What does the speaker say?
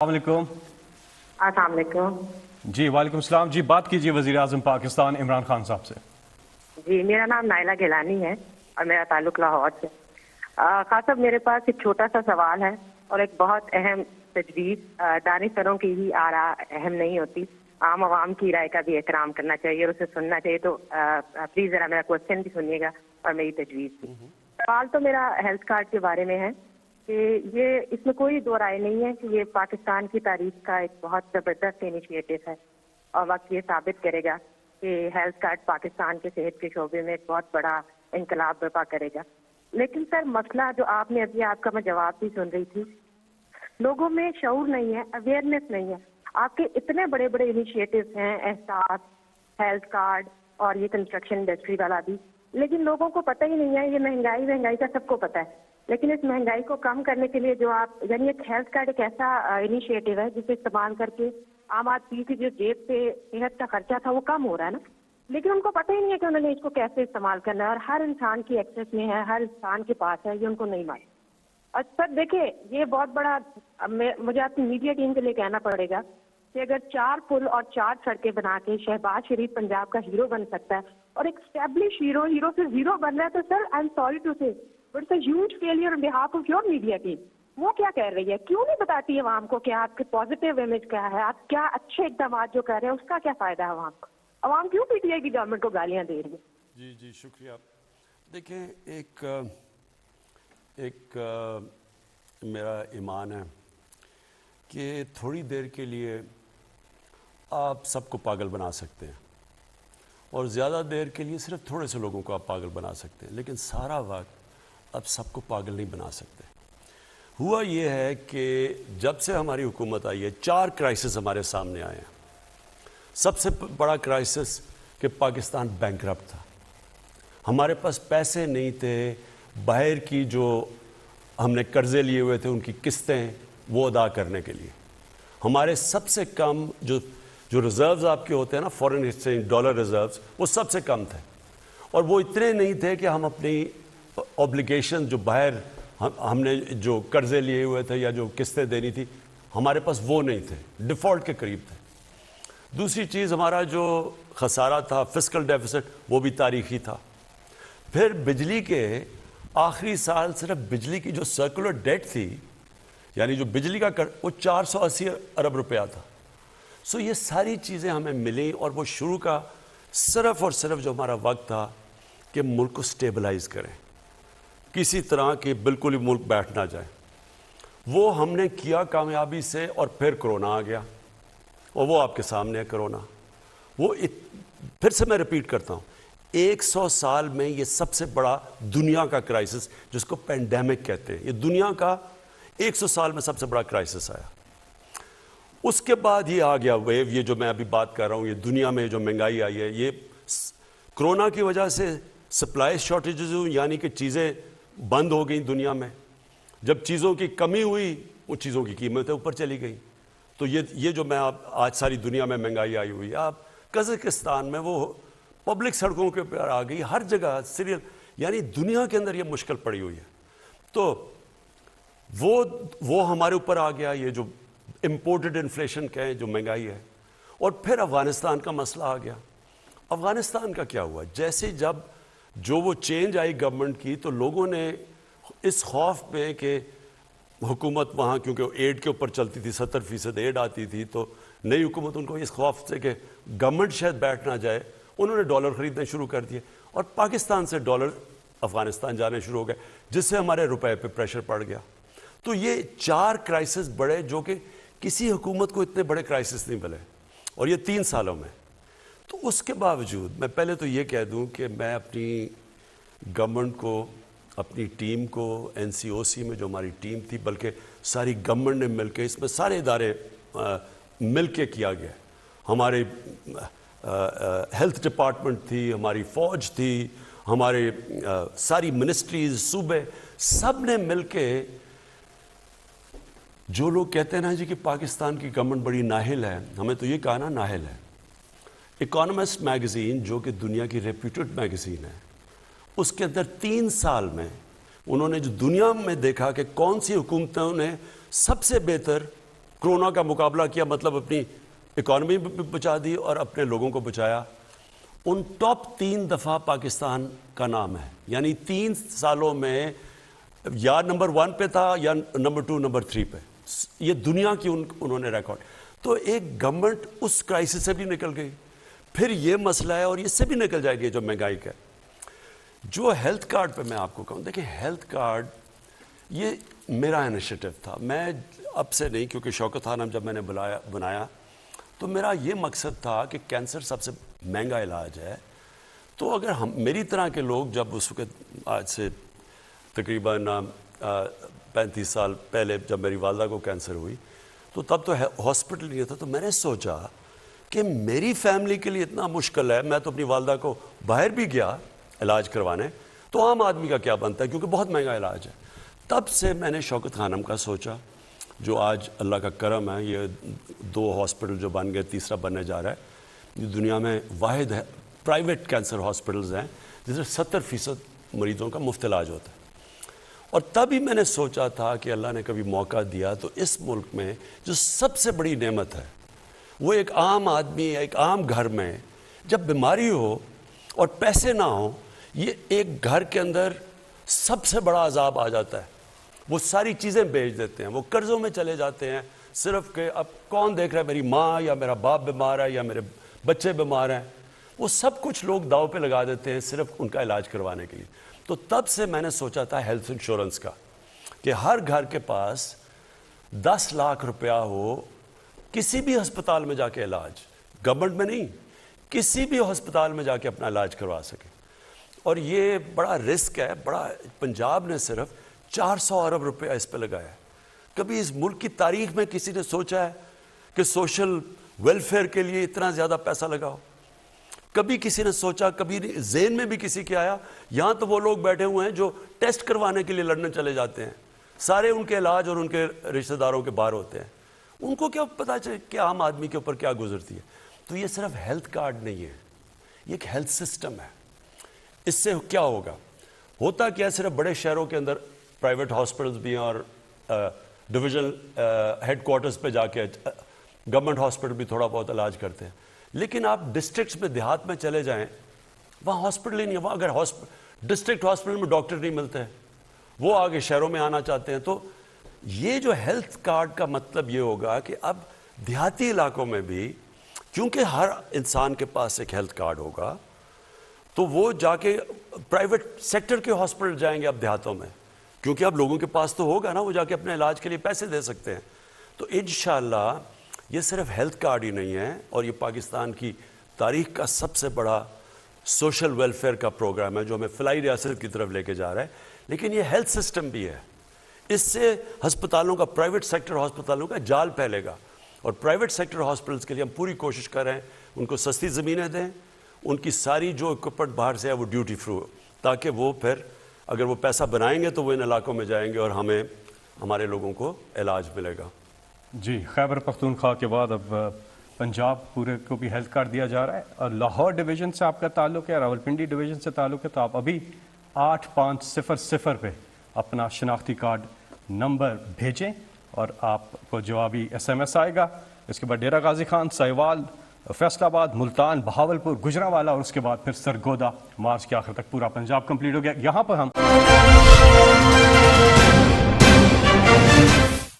السلام علیکم۔ السلام علیکم۔ جی وعلیکم السلام۔ جی بات کیجیے وزیر اعظم پاکستان عمران خان صاحب سے۔ جی میرا نام نائلہ گیلانی ہے اور میرا تعلق لاہور سے۔ خان صاحب میرے پاس ایک چھوٹا سا سوال ہے اور ایک بہت اہم تجویز۔ دانشوروں کی ہی آراء اہم نہیں ہوتی، عام عوام کی رائے کا بھی احترام کرنا چاہیے اور اسے سننا چاہیے، تو پلیز ذرا میرا کوشچن بھی سنیے گا اور میری تجویز بھی۔ سوال تو میرا ہیلتھ کارڈ کے بارے میں ہے کہ یہ اس میں کوئی دو رائے نہیں ہے کہ یہ پاکستان کی تاریخ کا ایک بہت زبردست انیشیٹو ہے اور وقت یہ ثابت کرے گا کہ ہیلتھ کارڈ پاکستان کے صحت کے شعبے میں ایک بہت بڑا انقلاب برپا کرے گا۔ لیکن سر مسئلہ جو آپ نے ابھی، آپ کا میں جواب بھی سن رہی تھی، لوگوں میں شعور نہیں ہے، اویئرنیس نہیں ہے۔ آپ کے اتنے بڑے بڑے انیشیٹوز ہیں، احساس، ہیلتھ کارڈ اور یہ کنسٹرکشن انڈسٹری والا بھی، لیکن لوگوں کو پتہ ہی نہیں ہے۔ یہ مہنگائی کا سب کو پتہ ہے، لیکن اس مہنگائی کو کم کرنے کے لیے جو آپ، یعنی ایک ہیلتھ کارڈ ایک ایسا انیشیٹو ہے جسے استعمال کر کے عام آدمی کی جو جیب سے صحت کا خرچہ تھا وہ کم ہو رہا ہے نا، لیکن ان کو پتہ ہی نہیں ہے کہ انہوں نے اس کو کیسے استعمال کرنا ہے، اور ہر انسان کی ایکسیس میں ہے، ہر انسان کے پاس ہے، یہ ان کو نہیں معلوم۔ اور سر دیکھیں یہ بہت بڑا، مجھے اپنی میڈیا ٹیم کے لیے کہنا پڑے گا کہ اگر 4 پل اور 4 سڑکیں بنا کے شہباز شریف پنجاب کا ہیرو بن سکتا ہے اور ایک اسٹیبلش ہیرو سے زیرو بن رہا ہے، تو sir I'm sorry to say but it's a huge failure on behalf of your media team. وہ کیا کہہ رہی ہے، کیوں نہیں بتاتی ہے عوام کو کہ آپ کے پازیٹیو امیج کیا ہے، آپ کیا اچھے اقدامات جو کر رہے ہیں اس کا کیا فائدہ ہے عوام کو؟ عوام کیوں پی ٹی آئی کی گورنمنٹ کو گالیاں دے رہی ہے؟ جی شکریہ۔ دیکھیں ایک میرا ایمان ہے کہ تھوڑی دیر کے لیے آپ سب کو پاگل بنا سکتے ہیں اور زیادہ دیر کے لیے صرف تھوڑے سے لوگوں کو آپ پاگل بنا سکتے ہیں، لیکن سارا وقت آپ سب کو پاگل نہیں بنا سکتے۔ ہوا یہ ہے کہ جب سے ہماری حکومت آئی ہے 4 کرائسس ہمارے سامنے آئے ہیں۔ سب سے بڑا کرائسس کہ پاکستان بینکرپٹ تھا، ہمارے پاس پیسے نہیں تھے، باہر کی جو ہم نے قرضے لیے ہوئے تھے ان کی قسطیں وہ ادا کرنے کے لیے ہمارے سب سے کم جو ریزروز آپ کے ہوتے ہیں نا، فورن ایکسچینج ڈالر ریزروز، وہ سب سے کم تھے، اور وہ اتنے نہیں تھے کہ ہم اپنی اوبلیگیشن جو باہر ہم نے جو قرضے لیے ہوئے تھے یا جو قسطیں دینی تھی ہمارے پاس وہ نہیں تھے، ڈیفالٹ کے قریب تھے۔ دوسری چیز، ہمارا جو خسارہ تھا فسکل ڈیفیسٹ وہ بھی تاریخی تھا۔ پھر بجلی کے آخری سال صرف بجلی کی جو سرکولر ڈیٹ تھی، یعنی جو بجلی کا وہ 480 ارب روپیہ تھا۔ سو یہ ساری چیزیں ہمیں ملیں، اور وہ شروع کا صرف اور صرف جو ہمارا وقت تھا کہ ملک کو سٹیبلائز کریں، کسی طرح کہ بالکل ہی ملک بیٹھ نہ جائے، وہ ہم نے کیا کامیابی سے۔ اور پھر کرونا آ گیا، اور وہ آپ کے سامنے ہے کرونا۔ وہ پھر سے میں ریپیٹ کرتا ہوں، 100 سال میں یہ سب سے بڑا دنیا کا کرائسس جس کو پینڈیمک کہتے ہیں، یہ دنیا کا 100 سال میں سب سے بڑا کرائسس آیا۔ اس کے بعد یہ آ گیا ویو، یہ جو میں ابھی بات کر رہا ہوں، یہ دنیا میں جو مہنگائی آئی ہے، یہ کرونا کی وجہ سے سپلائی شارٹیجز ہوئی، یعنی کہ چیزیں بند ہو گئیں دنیا میں۔ جب چیزوں کی کمی ہوئی ان چیزوں کی قیمتیں اوپر چلی گئیں۔ تو یہ جو میں آج ساری دنیا میں مہنگائی آئی ہوئی ہے، آپ قزاقستان میں وہ پبلک سڑکوں کے اوپر آ گئی، ہر جگہ سیریل، یعنی دنیا کے اندر یہ مشکل پڑی ہوئی ہے۔ تو وہ ہمارے اوپر آ گیا، یہ جو امپورٹڈ انفلیشن کہیں، جو مہنگائی ہے۔ اور پھر افغانستان کا مسئلہ آ گیا۔ افغانستان کا کیا ہوا، جیسے جب جو وہ چینج آئی گورنمنٹ کی، تو لوگوں نے اس خوف میں کہ حکومت وہاں کیونکہ ایڈ کے اوپر چلتی تھی، 70% ایڈ آتی تھی، تو نئی حکومت ان کو اس خوف سے کہ گورنمنٹ شاید بیٹھ نہ جائے، انہوں نے ڈالر خریدنے شروع کر دیے، اور پاکستان سے ڈالر افغانستان جانے شروع ہو گئے، جس سے ہمارے روپے پہ پریشر پڑ گیا۔ تو یہ 4 کرائسس بڑے، جو کہ کسی حکومت کو اتنے بڑے کرائسس نہیں ملے، اور یہ 3 سالوں میں۔ تو اس کے باوجود میں پہلے تو یہ کہہ دوں کہ میں اپنی گورنمنٹ کو، اپنی ٹیم کو، این سی او سی میں جو ہماری ٹیم تھی، بلکہ ساری گورنمنٹ نے مل کے، اس میں سارے ادارے مل کے کیا گیا، ہمارے ہیلتھ ڈپارٹمنٹ تھی، ہماری فوج تھی، ہمارے ساری منسٹریز، صوبے، سب نے مل کے، جو لوگ کہتے ہیں نا جی کہ پاکستان کی گورنمنٹ بڑی نااہل ہے، ہمیں تو یہ کہا نا نااہل ہے۔ اکانومسٹ میگزین جو کہ دنیا کی ریپیوٹڈ میگزین ہے، اس کے اندر 3 سال میں انہوں نے جو دنیا میں دیکھا کہ کون سی حکومتوں نے سب سے بہتر کورونا کا مقابلہ کیا، مطلب اپنی اکانومی بھی بچا دی اور اپنے لوگوں کو بچایا. ان ٹاپ 3 دفعہ پاکستان کا نام ہے، یعنی 3 سالوں میں یا نمبر 1 پہ تھا یا نمبر 2 نمبر 3 پہ. یہ دنیا کی انہوں نے ریکارڈ. تو ایک گورنمنٹ اس کرائسس سے بھی نکل گئی. پھر یہ مسئلہ ہے اور اس سے بھی نکل جائے گی جو مہنگائی کا. جو ہیلتھ کارڈ پہ میں آپ کو کہوں، دیکھیں ہیلتھ کارڈ یہ میرا انیشیٹو تھا. میں اب سے نہیں، کیونکہ شوکت خانم جب میں نے بنایا تو میرا یہ مقصد تھا کہ کینسر سب سے مہنگا علاج ہے. تو اگر ہم میری طرح کے لوگ جب اس وقت آج سے تقریباً 35 سال پہلے جب میری والدہ کو کینسر ہوئی تو تب تو ہاسپٹل نہیں تھا. تو میں نے سوچا کہ میری فیملی کے لیے اتنا مشکل ہے، میں تو اپنی والدہ کو باہر بھی گیا علاج کروانے، تو عام آدمی کا کیا بنتا ہے، کیونکہ بہت مہنگا علاج ہے. تب سے میں نے شوکت خانم کا سوچا، جو آج اللہ کا کرم ہے، یہ 2 ہاسپٹل جو بن گئے، تیسرا بننے جا رہا ہے. یہ دنیا میں واحد ہے پرائیویٹ کینسر ہاسپٹلز ہیں جس میں 70% مریضوں کا مفت علاج ہوتا ہے. اور تب ہی میں نے سوچا تھا کہ اللہ نے کبھی موقع دیا تو اس ملک میں جو سب سے بڑی نعمت ہے وہ ایک عام آدمی، ایک عام گھر میں جب بیماری ہو اور پیسے نہ ہوں، یہ ایک گھر کے اندر سب سے بڑا عذاب آ جاتا ہے. وہ ساری چیزیں بیچ دیتے ہیں، وہ قرضوں میں چلے جاتے ہیں، صرف کہ اب کون دیکھ رہا ہے، میری ماں یا میرا باپ بیمار ہے یا میرے بچے بیمار ہیں. وہ سب کچھ لوگ داؤ پہ لگا دیتے ہیں صرف ان کا علاج کروانے کے لیے. تو تب سے میں نے سوچا تھا ہیلتھ انشورنس کا، کہ ہر گھر کے پاس 10 لاکھ روپیہ ہو، کسی بھی ہسپتال میں جا کے علاج، گورنمنٹ میں نہیں، کسی بھی ہسپتال میں جا کے اپنا علاج کروا سکے. اور یہ بڑا رسک ہے، بڑا. پنجاب نے صرف 400 ارب روپیہ اس پہ لگایا ہے. کبھی اس ملک کی تاریخ میں کسی نے سوچا ہے کہ سوشل ویلفیئر کے لیے اتنا زیادہ پیسہ لگاؤ؟ کبھی کسی نے سوچا؟ کبھی ذہن میں بھی کسی کے آیا؟ یہاں تو وہ لوگ بیٹھے ہوئے ہیں جو ٹیسٹ کروانے کے لیے لندن چلے جاتے ہیں، سارے ان کے علاج اور ان کے رشتہ داروں کے باہر ہوتے ہیں. ان کو کیا پتہ چلے کہ عام آدمی کے اوپر کیا گزرتی ہے؟ تو یہ صرف ہیلتھ کارڈ نہیں ہے، یہ ایک ہیلتھ سسٹم ہے. اس سے کیا ہوگا؟ ہوتا کیا، صرف بڑے شہروں کے اندر پرائیویٹ ہاسپٹلز بھی ہیں اور ڈویژن ہیڈ کوارٹرز پہ جا کے گورنمنٹ ہاسپٹل بھی تھوڑا بہت علاج کرتے ہیں. لیکن آپ ڈسٹرکٹس میں، دیہات میں چلے جائیں، وہاں ہاسپٹل ہی نہیں ہے. وہاں اگر ڈسٹرکٹ ہاسپٹل میں ڈاکٹر نہیں ملتے ہیں، وہ آگے شہروں میں آنا چاہتے ہیں. تو یہ جو ہیلتھ کارڈ کا مطلب یہ ہوگا کہ اب دیہاتی علاقوں میں بھی، کیونکہ ہر انسان کے پاس ایک ہیلتھ کارڈ ہوگا، تو وہ جا کے پرائیویٹ سیکٹر کے ہاسپٹل جائیں گے اب دیہاتوں میں، کیونکہ اب لوگوں کے پاس تو ہوگا نا، وہ جا کے اپنے علاج کے لیے پیسے دے سکتے ہیں. تو انشاءاللہ یہ صرف ہیلتھ کارڈ ہی نہیں ہے، اور یہ پاکستان کی تاریخ کا سب سے بڑا سوشل ویلفیئر کا پروگرام ہے جو ہمیں فلاحی ریاست کی طرف لے کے جا رہا ہے. لیکن یہ ہیلتھ سسٹم بھی ہے. اس سے ہسپتالوں کا، پرائیویٹ سیکٹر ہسپتالوں کا جال پھیلے گا. اور پرائیویٹ سیکٹر ہاسپٹلس کے لیے ہم پوری کوشش کر رہے ہیں ان کو سستی زمینیں دیں، ان کی ساری جو اکوپمنٹ باہر سے ہے وہ ڈیوٹی فری ہو، تاکہ وہ پھر اگر وہ پیسہ بنائیں گے تو وہ ان علاقوں میں جائیں گے اور ہمیں، ہمارے لوگوں کو علاج ملے گا. جی، خیبر پختونخوا کے بعد اب پنجاب پورے کو بھی ہیلتھ کارڈ دیا جا رہا ہے. اور لاہور ڈویژن سے آپ کا تعلق ہے، راولپنڈی ڈویژن سے تعلق ہے، تو آپ ابھی 8500 پہ اپنا شناختی کارڈ نمبر بھیجیں اور آپ کو جوابی SMS آئے گا. اس کے بعد ڈیرہ غازی خان، سہیوال، فیصل آباد، ملتان، بہاولپور، گجرانوالہ اور اس کے بعد پھر سرگودا. مارچ کے آخر تک پورا پنجاب کمپلیٹ ہو گیا. یہاں پر ہم